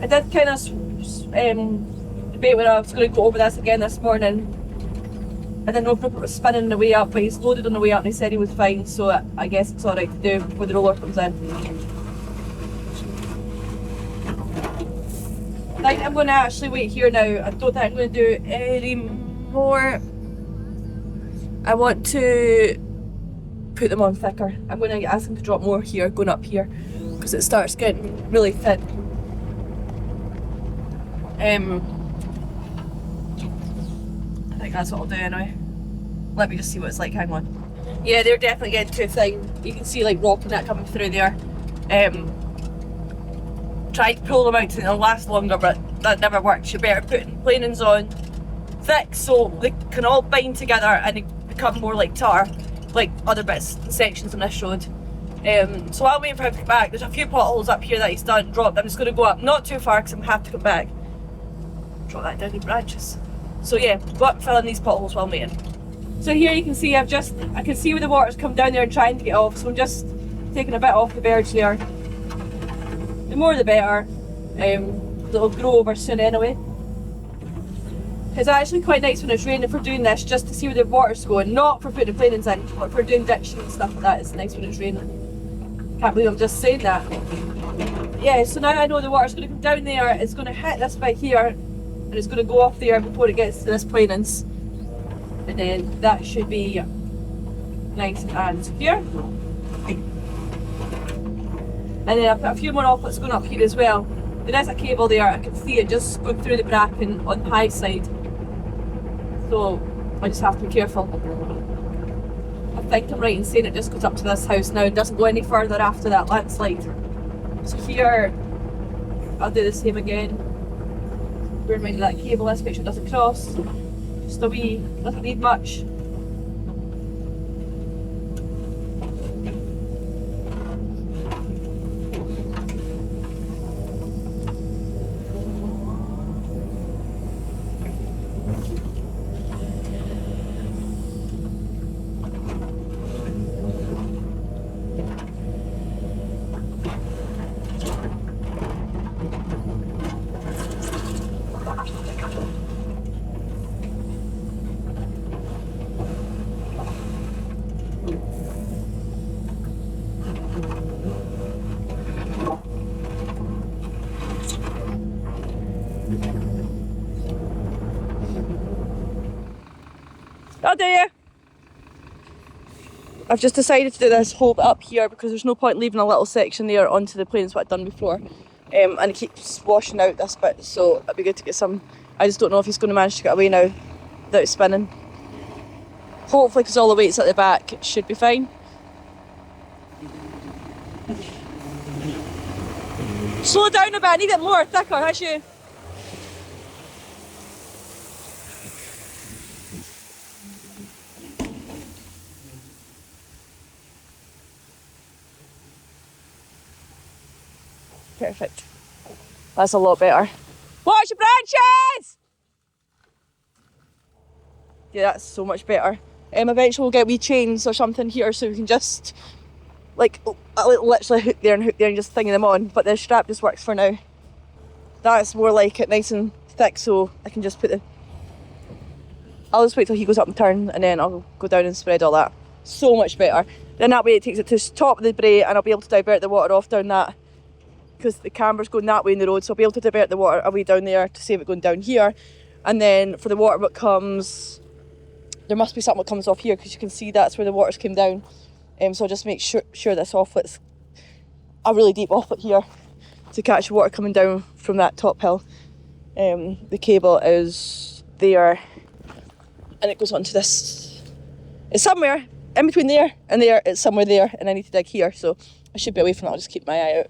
Speaker 1: I did kind of debate whether I was going to go over this again this morning. I didn't know if Rupert was spinning on the way up, but he's loaded on the way up and he said he was fine, so I guess it's alright to do before the roller comes in. I think I'm going to actually wait here now. I don't think I'm going to do any more. I want to put them on thicker. I'm going to ask him to drop more here, going up here, because it starts getting really thin. I think that's what I'll do anyway. Let me just see what it's like, hang on. Yeah, they're definitely getting too thin. You can see like rock and that coming through there. Tried to pull them out to last longer, but that never works. You're better putting planings on thick so they can all bind together and they become more like tar, like other bits and sections on this road. So while I'm waiting for him to come back, there's a few potholes up here that he's done dropped. I'm just going to go up, not too far because I'm going to have to come back. Drop that down the branches. So yeah, go up filling these potholes while I'm waiting. So here you can see I can see where the water's come down there and trying to get off, so I'm just taking a bit off the verge there. The more the better. It'll grow over soon anyway. It's actually quite nice when it's raining for doing this, just to see where the water's going. Not for putting the planings in, but for doing ditching and stuff like that. It's nice when it's raining. Can't believe I'm just saying that. But yeah, so now I know the water's going to come down there, it's going to hit this bit here, and it's going to go off there before it gets to this planings. And then that should be nice and secure. And then I've got a few more offlets going up here as well. There is a cable there, I can see it just going through the bracken on the high side. So I just have to be careful. I think I'm right in saying it just goes up to this house now and doesn't go any further after that landslide. So here, I'll do the same again. Bear in mind that cable is, make sure it doesn't cross. Just a wee, doesn't need much. That'll do you. I've just decided to do this whole bit up here because there's no point leaving a little section there onto the planes what I've done before. And it keeps washing out this bit, so it'd be good to get some. I just don't know if he's going to manage to get away now without spinning. Hopefully, because all the weight's at the back, it should be fine. Slow down a bit, I need it more thicker, has you? Perfect. That's a lot better. Watch your branches! Yeah, that's so much better. Eventually we'll get wee chains or something here so we can just like literally hook there and just thing them on, but the strap just works for now. That's more like it, nice and thick, so I can just put the... I'll just wait till he goes up and turn and then I'll go down and spread all that. So much better. Then that way it takes it to the top of the brae and I'll be able to divert the water off down that, because the camber's going that way in the road, so I'll be able to divert the water away down there to save it going down here. And then for the water what comes, there must be something that comes off here, because you can see that's where the water's came down. So I'll just make sure this offlet's a really deep offlet here to catch water coming down from that top hill. The cable is there and it goes onto this. It's somewhere in between there and there, it's somewhere there, and I need to dig here, so I should be away from that. I'll just keep my eye out.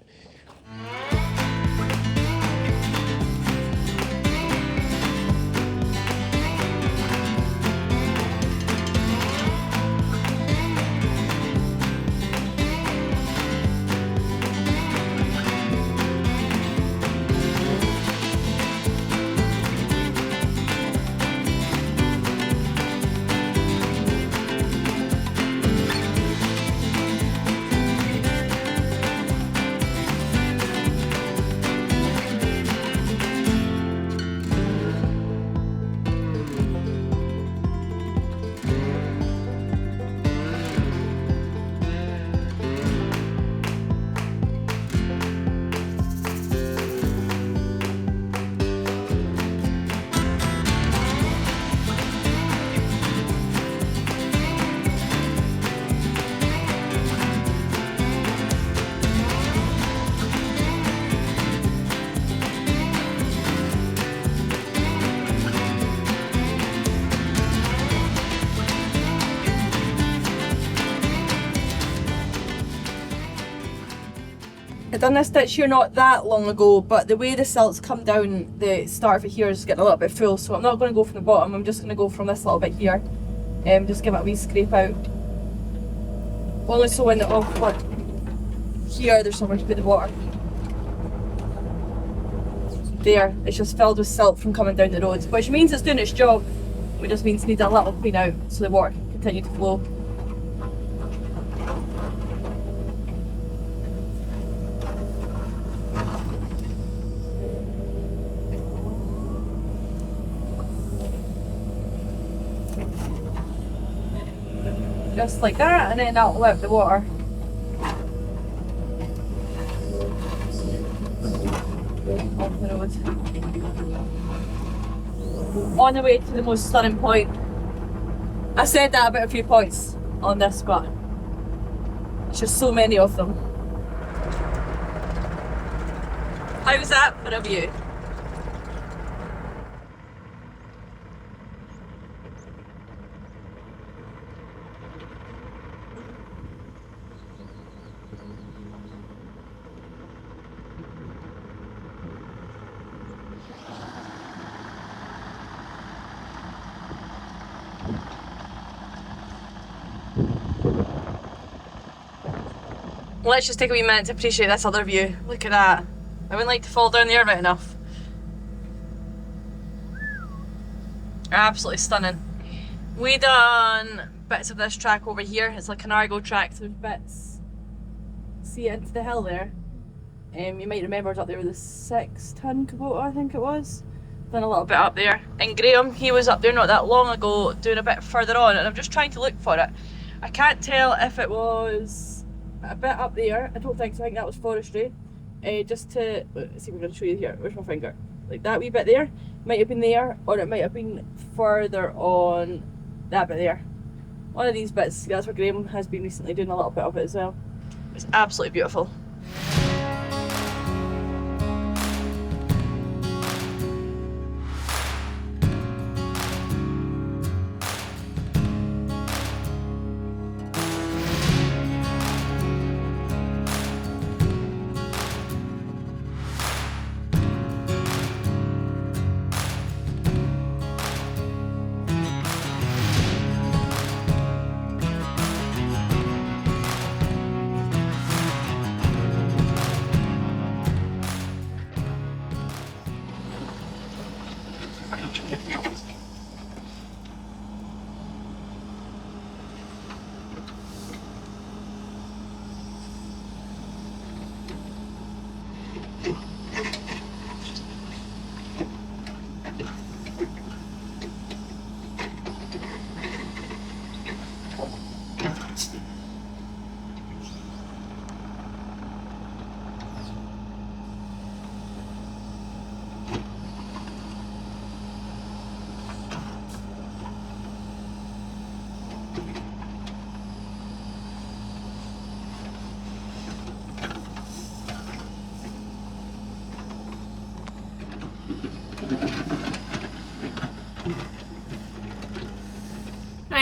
Speaker 1: I done this ditch here not that long ago, but the way the silt's come down, the start of it here is getting a little bit full, so I'm not going to go from the bottom, I'm just going to go from this little bit here. Just give it a wee scrape out. Only so when the here there's somewhere to put the water. There, it's just filled with silt from coming down the road, which means it's doing its job. It just means it needs a little clean out so the water can continue to flow. Just like that, and then that'll let the water. Off the road. On the way to the most stunning point. I said that about a few points on this, but it's just so many of them. How was that for a view? Let's just take a wee minute to appreciate this other view. Look at that. I wouldn't like to fall down there right enough. Absolutely stunning. We done bits of this track over here. It's like an Argo track, so there's bits. See into the hill there. You might remember I was up there with a 6-ton Kubota, I think it was. Done a little bit up there. And Graham, he was up there not that long ago doing a bit further on, and I'm just trying to look for it. I can't tell if it was a bit up there. I don't think so. I think that was forestry. Just to let's see if I'm going to show you here. Where's my finger? Like that wee bit there might have been there, or it might have been further on that bit there. One of these bits. That's where Graham has been recently doing a little bit of it as well. It's absolutely beautiful.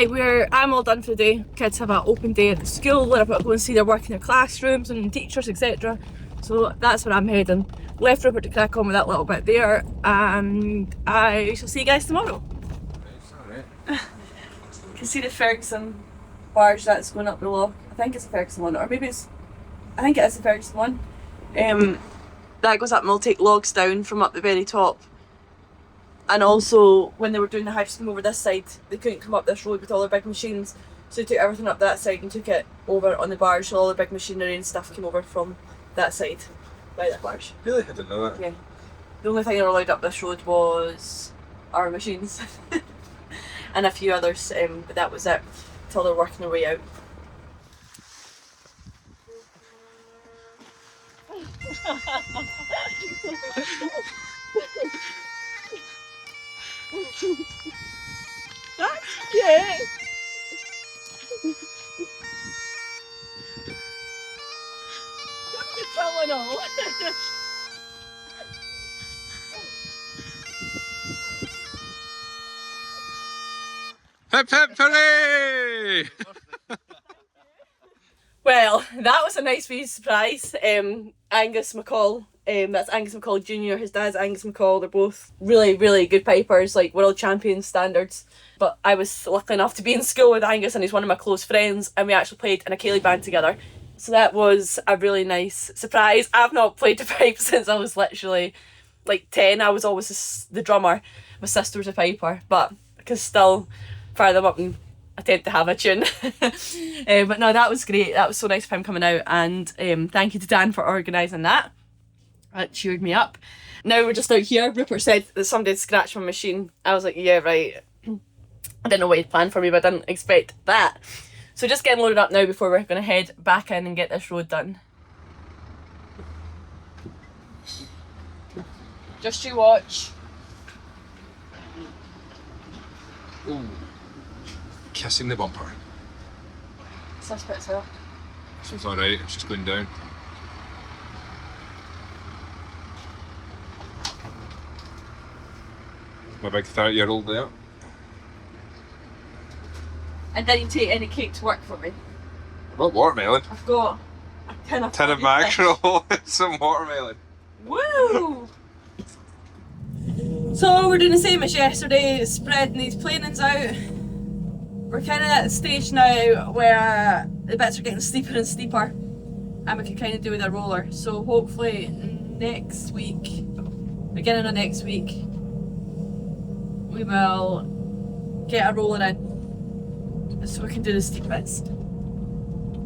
Speaker 1: Right, I'm all done for the day. Kids have an open day at school. They're about to go and see their work in their classrooms and teachers, etc. So that's where I'm heading. Left Rupert to crack on with that little bit there, and I shall see you guys tomorrow. You can see the Ferguson barge that's going up the lock. I think it's the Ferguson one, or maybe I think it is the Ferguson one. That goes up and will take logs down from up the very top. And also, when they were doing the high scheme over this side, they couldn't come up this road with all their big machines, so they took everything up that side and took it over on the barge, so all the big machinery and stuff came over from that side, by that barge.
Speaker 2: Really? I didn't know that.
Speaker 1: Yeah. The only thing they were allowed up this road was our machines, and a few others, but that was it, till they're working their way out. That's cute! You're telling all.
Speaker 2: Hip hip hooray!
Speaker 1: Well, that was a nice wee surprise. Angus McCall, that's Angus McCall Jr., his dad's Angus McCall, they're both really, really good pipers, like world champion standards. But I was lucky enough to be in school with Angus, and he's one of my close friends, and we actually played in a ceilidh band together. So that was a really nice surprise. I've not played the pipe since I was literally like 10. I was always the drummer. My sister was a piper, but I could still fire them up and attempt to have a tune. But no, that was great. That was so nice of him coming out, and thank you to Dan for organising that. That cheered me up. Now we're just out here. Rupert said that somebody had scratched my machine. I was like, yeah, right. I didn't know what he'd planned for me, but I didn't expect that. So just getting loaded up now before we're going to head back in and get this road done. Just you watch.
Speaker 2: Ooh. Kissing the bumper.
Speaker 1: Suspect as well.
Speaker 2: This one's alright, it's just going down. My big 30-year-old there.
Speaker 1: And didn't take any cake to work for me.
Speaker 2: What watermelon?
Speaker 1: I've got a tin of
Speaker 2: mackerel and some watermelon.
Speaker 1: Woo! So we're doing the same as yesterday, spreading these planings out. We're kind of at a stage now where the bits are getting steeper and steeper, and we can kind of do with a roller. So hopefully next week, beginning of next week, we will get a roller in so we can do the steep bits.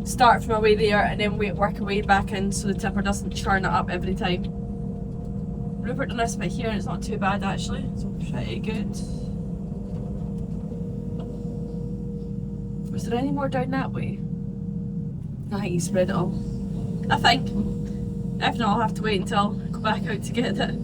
Speaker 1: Start from our way there and then work our way back in so the tipper doesn't churn it up every time. Rupert done this bit here and it's not too bad actually, it's pretty good. Was there any more down that way? I think he spread it all. I think. If not, I'll have to wait until I go back out to get it.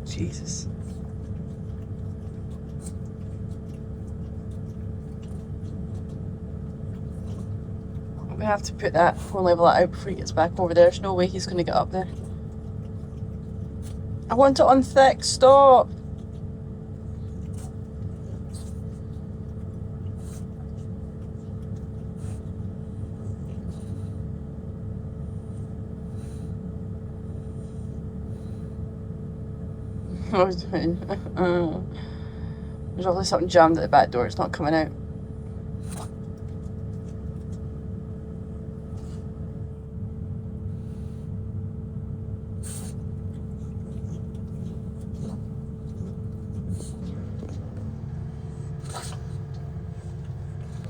Speaker 1: Jesus. We have to put that, we'll level that out before he gets back over there. There's no way he's going to get up there. I want it on thick, stop! What was I doing? There's obviously something jammed at the back door, it's not coming out.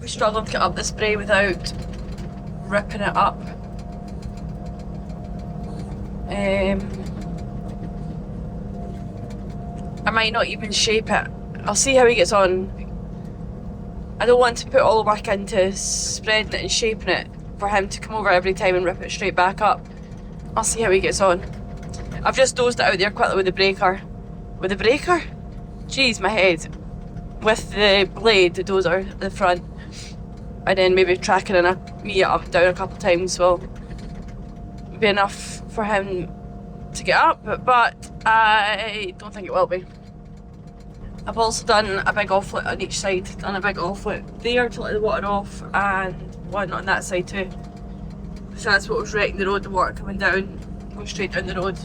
Speaker 1: We struggled to get up the spray without ripping it up. I might not even shape it. I'll see how he gets on. I don't want to put all the work into spreading it and shaping it for him to come over every time and rip it straight back up. I'll see how he gets on. I've just dozed it out there quickly with the breaker. With the breaker? Jeez, my head. With the blade, the dozer at the front. And then maybe tracking me up and down a couple of times will be enough for him to get up, but I don't think it will be. I've also done a big offlet on each side, done a big offlet there to let the water off and one on that side too. So that's what was wrecking the road, the water coming down, going straight down the road.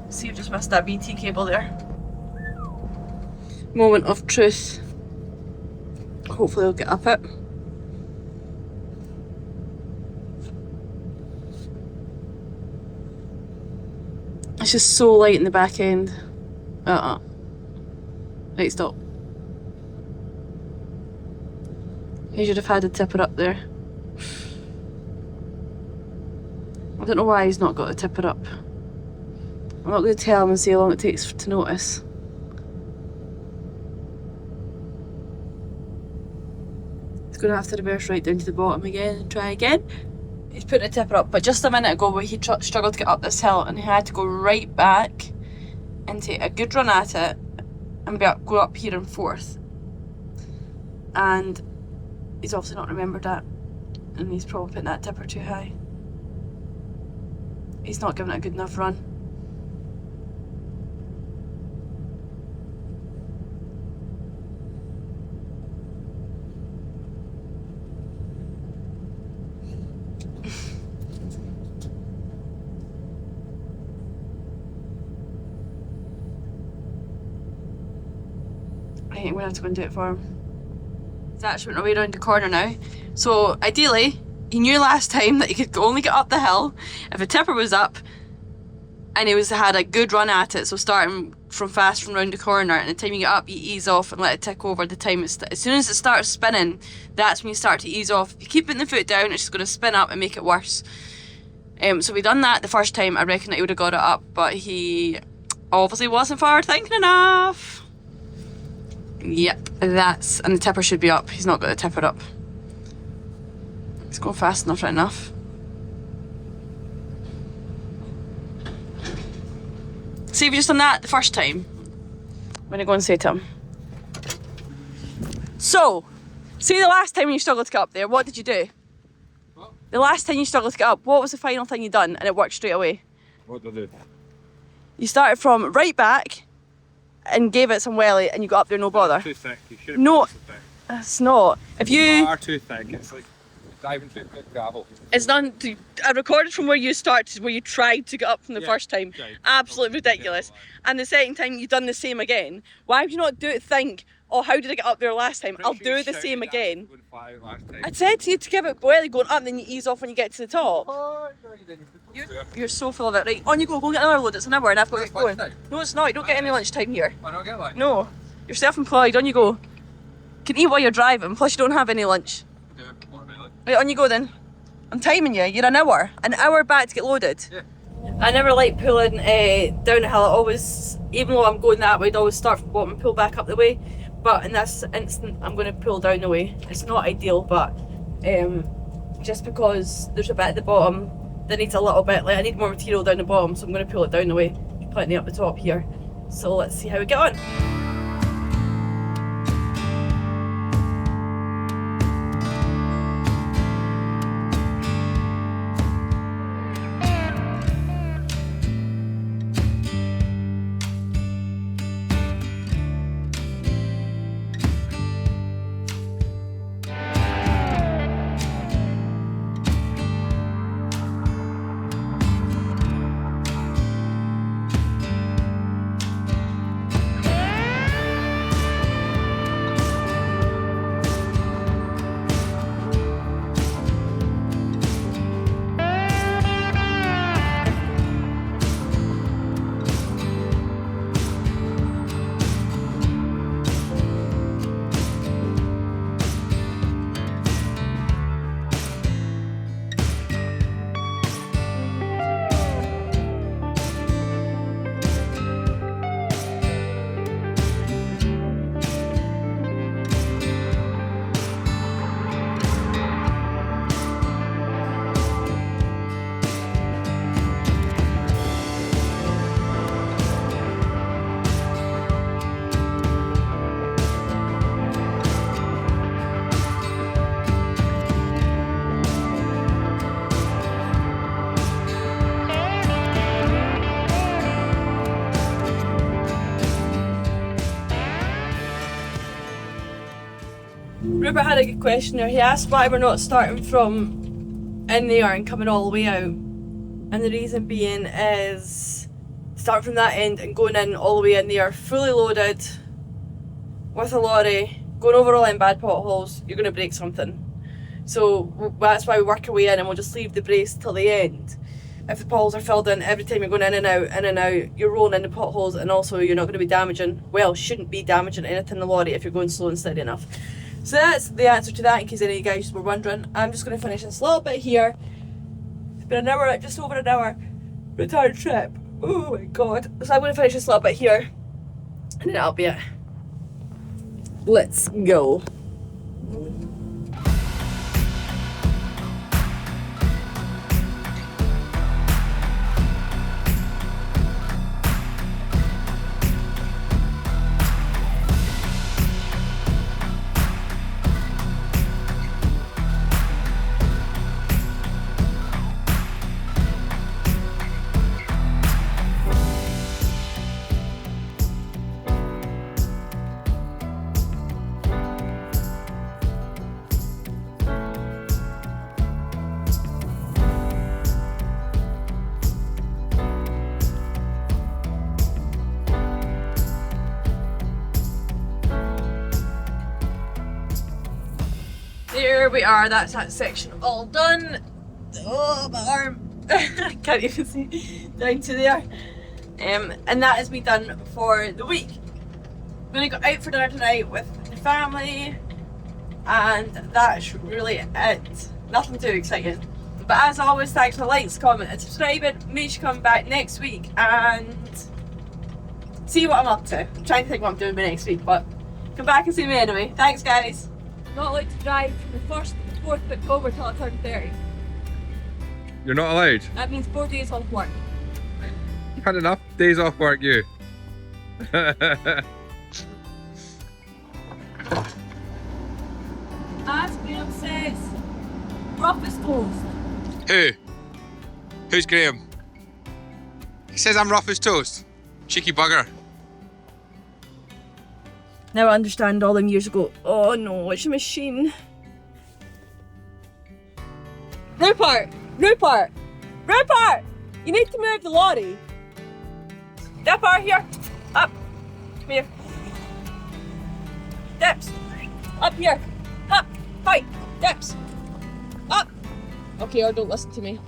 Speaker 1: See, I've just missed that BT cable there. Moment of truth. Hopefully he'll get up it. It's just so light in the back end. Right, stop. He should have had a tipper up there. I don't know why he's not got a tipper up. I'm not going to tell him and see how long it takes to notice. He's going to have to reverse right down to the bottom again and try again. He's putting a tipper up, but just a minute ago he struggled to get up this hill and he had to go right back and take a good run at it and go up here and forth. And he's obviously not remembered that. And he's probably putting that tipper too high. He's not giving it a good enough run. I think I'm gonna have to go and do it for him. He's actually went away around the corner now. So ideally, he knew last time that he could only get up the hill if a tipper was up and he had a good run at it. So starting from fast from round the corner, and the time you get up, you ease off and let it tick over. The time as soon as it starts spinning, that's when you start to ease off. If you keep putting the foot down, it's just going to spin up and make it worse. So we done that the first time. I reckon that he would have got it up, but he obviously wasn't forward thinking enough. Yep, and the tipper should be up. He's not got the tipper up. He's going fast enough right enough. See if you just done that the first time. I'm gonna go and say to him. So, see the last time when you struggled to get up there, what did you do?
Speaker 2: What?
Speaker 1: The last time you struggled to get up, what was the final thing you done and it worked straight away?
Speaker 2: What did I do?
Speaker 1: You started from right back and gave it some welly and you got up there no bother.
Speaker 2: Too thick. You should have
Speaker 1: No,
Speaker 2: put it so thick.
Speaker 1: it's not. If you...
Speaker 2: are too thick. It's like diving through thick gravel.
Speaker 1: It's done. I recorded from where you started, where you tried to get up from the first time.
Speaker 2: Tried.
Speaker 1: Absolutely ridiculous. And the second time you done the same again. Why would you not think, oh, how did I get up there last time? I'll do the same again. I said to you to give it welly going up, then you ease off when you get to the top.
Speaker 2: Oh, no, you didn't.
Speaker 1: You're so full of it. Right, on you go get another load. It's an hour and I've got to get going. No, it's not. You don't get any lunchtime here.
Speaker 2: I don't get lunch.
Speaker 1: No. You're self-employed. On you go. You can eat while you're driving, plus you don't have any lunch.
Speaker 2: Yeah, what about lunch?
Speaker 1: Right, on you go then. I'm timing you. You're an hour back to get loaded.
Speaker 2: Yeah.
Speaker 1: I never like pulling down the hill. I always, even though I'm going that way, I'd always start from the bottom and pull back up the way. But in this instant, I'm going to pull down the way. It's not ideal, but just because there's a bit at the bottom that needs a little bit, like I need more material down the bottom, so I'm going to pull it down the way. There's plenty up the top here. So let's see how we get on. Rupert had a good question there. He asked why we're not starting from in there and coming all the way out. And the reason being is starting from that end and going in all the way in there, fully loaded, with a lorry, going over all them bad potholes, you're going to break something. So that's why we work our way in and we'll just leave the brace till the end. If the potholes are filled in, every time you're going in and out, you're rolling in the potholes, and also you're not going to be damaging, well, shouldn't be damaging anything in the lorry if you're going slow and steady enough. So that's the answer to that, in case any of you guys were wondering. I'm just going to finish this little bit here. It's been an hour, just over an hour return trip. Oh my god. So I'm going to finish this little bit here, and then that'll be it. Let's go. there we are, that's that section all done. Oh, my arm. I can't even see down to there. And that has been done for the week. I'm gonna go out for dinner tonight with the family, and that's really it. Nothing too exciting. But as always, thanks for likes, comment and subscribing. Make sure you come back next week and see what I'm up to. I'm trying to think what I'm doing by next week, but come back and see me anyway. Thanks guys. Not allowed to drive from the 1st to the 4th of October till I turn 30.
Speaker 2: You're not allowed?
Speaker 1: That means 4 days off work.
Speaker 2: You've had enough days off work, you.
Speaker 1: As Graham says, rough as toast.
Speaker 2: Who? Who's Graham? He says I'm rough as toast. Cheeky bugger.
Speaker 1: Now I understand all them years ago. Oh no, it's a machine. Rupert! Rupert! Rupert! You need to move the lorry. Dipper, here. Up. Come here. Dips. Up here. Up. Fight. Dips. Up. Okay, or don't listen to me.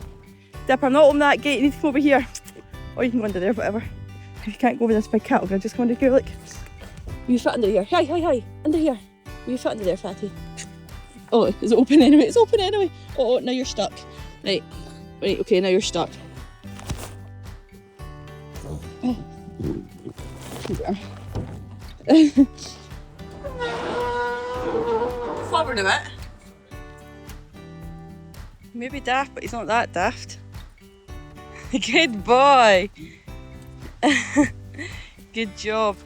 Speaker 1: Dipper, I'm not on that gate. You need to come over here. Or you can go under there, whatever. If you can't go over this big cattle, I'm just going to go like. You fit under here. Hi, hi, hi. Under here. You fit under there, fatty. Oh, is it open anyway? It's open anyway. Oh, now you're stuck. Right. Right, okay, now you're stuck. Oh. Forward a bit. Maybe daft, but he's not that daft. Good boy. Good job.